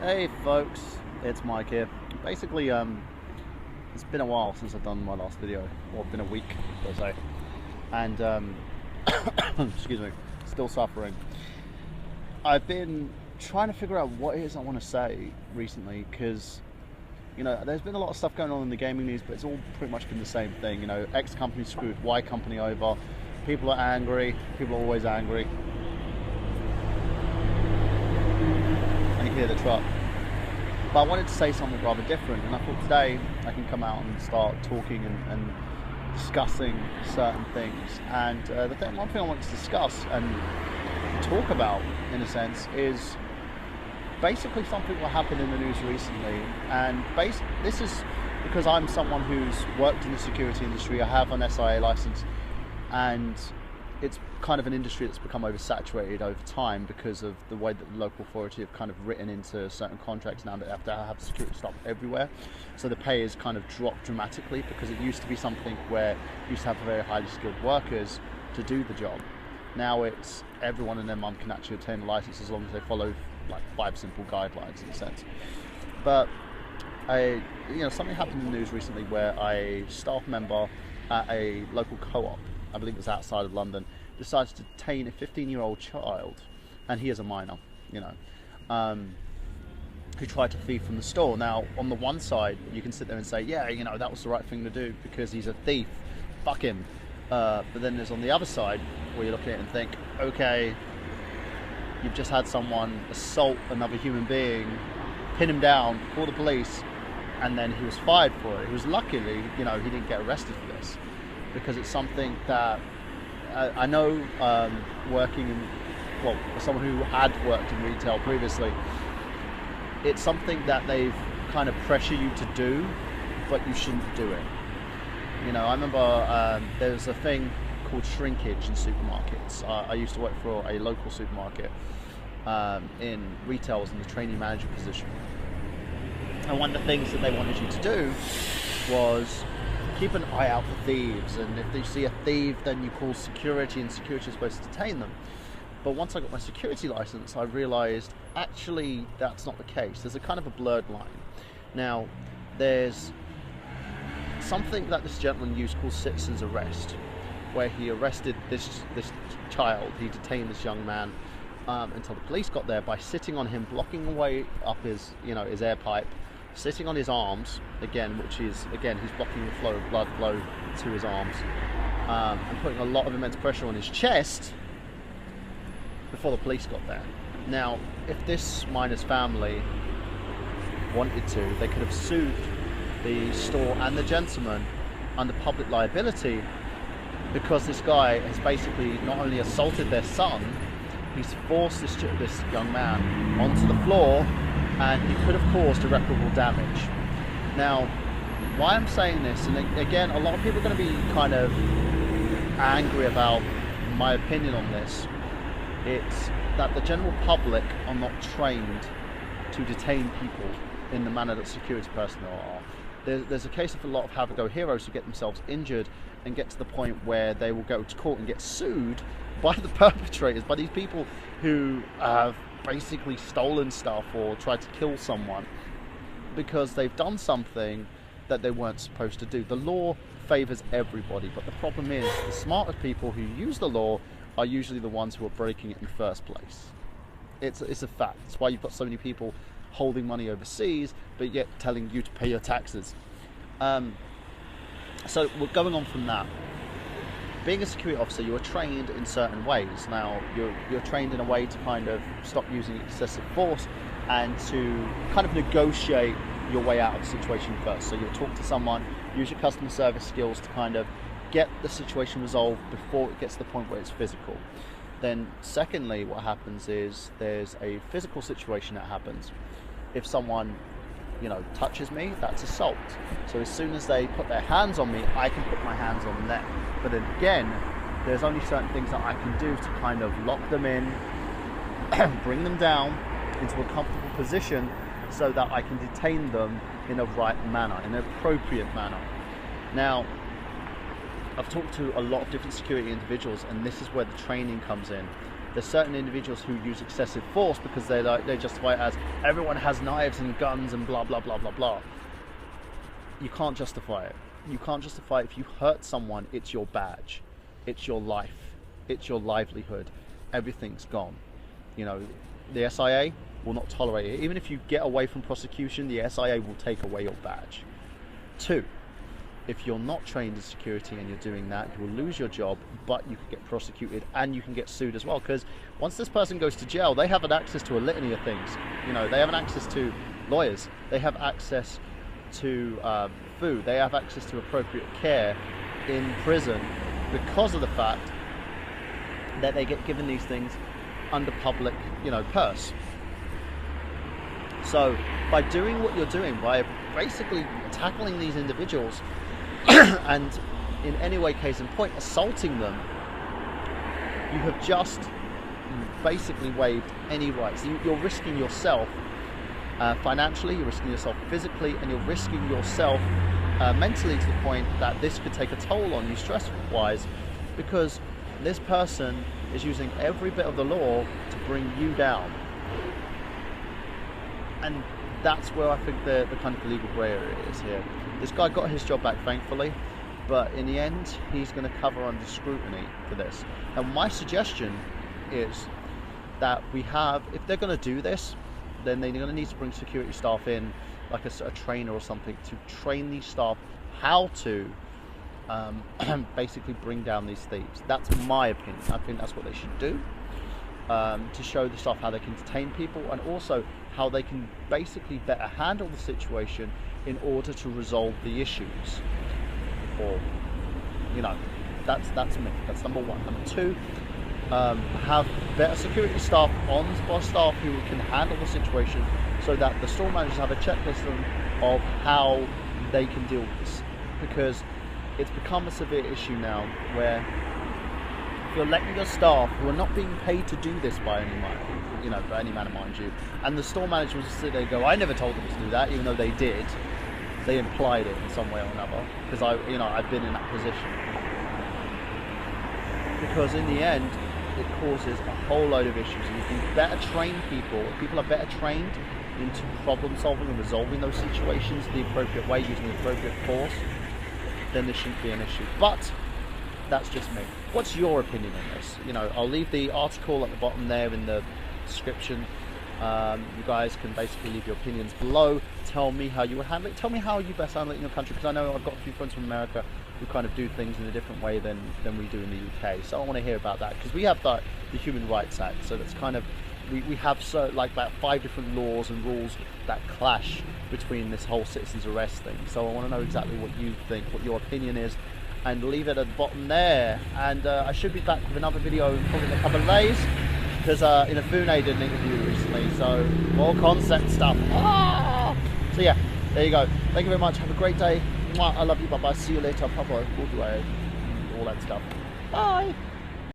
Hey folks, it's Mike here. Basically, it's been a while since I've done my last video, or been a week or so, and excuse me, still suffering. I've been trying to figure out what it is I want to say recently, because there's been a lot of stuff going on in the gaming news, but it's all pretty much been the same thing. X company screwed Y company over. People are angry. People are always angry. I can hear the truck. But I wanted to say something rather different, and I thought today I can come out and start talking and discussing certain things. And one thing I want to discuss and talk about, in a sense, is basically something that happened in the news recently. And this is because I'm someone who's worked in the security industry. I have an SIA license, and it's kind of an industry that's become oversaturated over time because of the way that the local authority have kind of written into certain contracts now that they have to have security staff everywhere. So the pay has kind of dropped dramatically, because it used to be something where you used to have very highly skilled workers to do the job. Now it's everyone and their mum can actually obtain a license as long as they follow like 5 simple guidelines, in a sense. But something happened in the news recently where a staff member at a local co-op, I believe it was outside of London, decided to detain a 15-year-old child, and he is a minor, who tried to thief from the store. Now, on the one side, you can sit there and say, yeah, that was the right thing to do because he's a thief, fuck him. But then there's on the other side where you look at it and think, okay, you've just had someone assault another human being, pin him down, call the police, and then he was fired for it. He was luckily, he didn't get arrested for this, because it's something that I know, as someone who had worked in retail previously, it's something that they've kind of pressure you to do, but you shouldn't do it. I remember there was a thing called shrinkage in supermarkets. I used to work for a local supermarket in retail. I was in the trainee manager position. And one of the things that they wanted you to do was keep an eye out for thieves, and if you see a thief, then you call security, and security is supposed to detain them. But once I got my security license, I realized actually that's not the case. There's a kind of a blurred line. Now, there's something that this gentleman used called citizen's arrest, where he arrested this child. He detained this young man until the police got there by sitting on him, blocking away up his air pipe, sitting on his arms again, he's blocking the flow of blood flow to his arms, and putting a lot of immense pressure on his chest before the police got there. Now, if this minor's family wanted to, they could have sued the store and the gentleman under public liability, because this guy has basically not only assaulted their son, he's forced this young man onto the floor, and he could have caused irreparable damage. Now, why I'm saying this, and again, a lot of people are going to be kind of angry about my opinion on this, it's that the general public are not trained to detain people in the manner that security personnel are. There's a case of a lot of have-a-go heroes who get themselves injured and get to the point where they will go to court and get sued by the perpetrators, by these people who have basically stolen stuff or tried to kill someone because they've done something that they weren't supposed to do. The law favors everybody, but the problem is the smartest people who use the law are usually the ones who are breaking it in the first place. It's a fact. That's why you've got so many people holding money overseas, but yet telling you to pay your taxes. So we're going on from that. Being a security officer, you are trained in certain ways. Now, you're trained in a way to kind of stop using excessive force and to kind of negotiate your way out of the situation first. So you'll talk to someone, use your customer service skills to kind of get the situation resolved before it gets to the point where it's physical. Then secondly, what happens is there's a physical situation that happens. If someone touches me, that's assault. So as soon as they put their hands on me, I can put my hands on them. But then again, there's only certain things that I can do to kind of lock them in, bring them down into a comfortable position so that I can detain them in a right manner, in an appropriate manner. Now, I've talked to a lot of different security individuals, and this is where the training comes in. There's certain individuals who use excessive force because they justify it as everyone has knives and guns and blah blah blah blah blah. You can't justify it. You can't justify it. If you hurt someone, it's your badge, it's your life, it's your livelihood. Everything's gone. You know, the SIA will not tolerate it. Even if you get away from prosecution, the SIA will take away your badge. 2, if you're not trained in security and you're doing that, you will lose your job, but you can get prosecuted and you can get sued as well, because once this person goes to jail, they have an access to a litany of things. You know, they have an access to lawyers, they have access to food, they have access to appropriate care in prison because of the fact that they get given these things under public, you know, purse. So by doing what you're doing, by basically tackling these individuals and in any way, case in point, assaulting them, you have just basically waived any rights. You're risking yourself financially, you're risking yourself physically, and you're risking yourself mentally, to the point that this could take a toll on you stress-wise, because this person is using every bit of the law to bring you down. And that's where I think the kind of legal grey area is here. This guy got his job back, thankfully, but in the end, he's going to cover under scrutiny for this. And my suggestion is that we have, if they're going to do this, then they're going to need to bring security staff in, like a trainer or something, to train these staff how to basically bring down these thieves. That's my opinion. I think that's what they should do, to show the staff how they can detain people, and also how they can basically better handle the situation in order to resolve the issues. Or, you know, that's me. That's number 1. Number 2, have better security staff on staff who can handle the situation, so that the store managers have a checklist of how they can deal with this, because it's become a severe issue now where if you're letting your staff, who are not being paid to do this by any man, you know, by any manner, mind you, and the store manager will sit there and go, I never told them to do that, even though they did. They implied it in some way or another, because I've been in that position. Because in the end, it causes a whole load of issues, and you can better train people. If people are better trained into problem solving and resolving those situations the appropriate way, using the appropriate force, then this shouldn't be an issue. But that's just me. What's your opinion on this? You know, I'll leave the article at the bottom there in the description. You guys can basically leave your opinions below. Tell me how you would handle it. Tell me how you best handle it in your country, because I know I've got a few friends from America who kind of do things in a different way than we do in the UK. So I want to hear about that, because we have the Human Rights Act. So that's kind of, we have like about 5 different laws and rules that clash between this whole citizen's arrest thing. So I want to know exactly what you think, what your opinion is, and leave it at the bottom there. And I should be back with another video probably in a couple of days, because Inafune did an interview recently, so more concept stuff. So yeah, there you go. Thank you very much. Have a great day. I love you. Bye bye. See you later. Bye bye. All that stuff. Bye.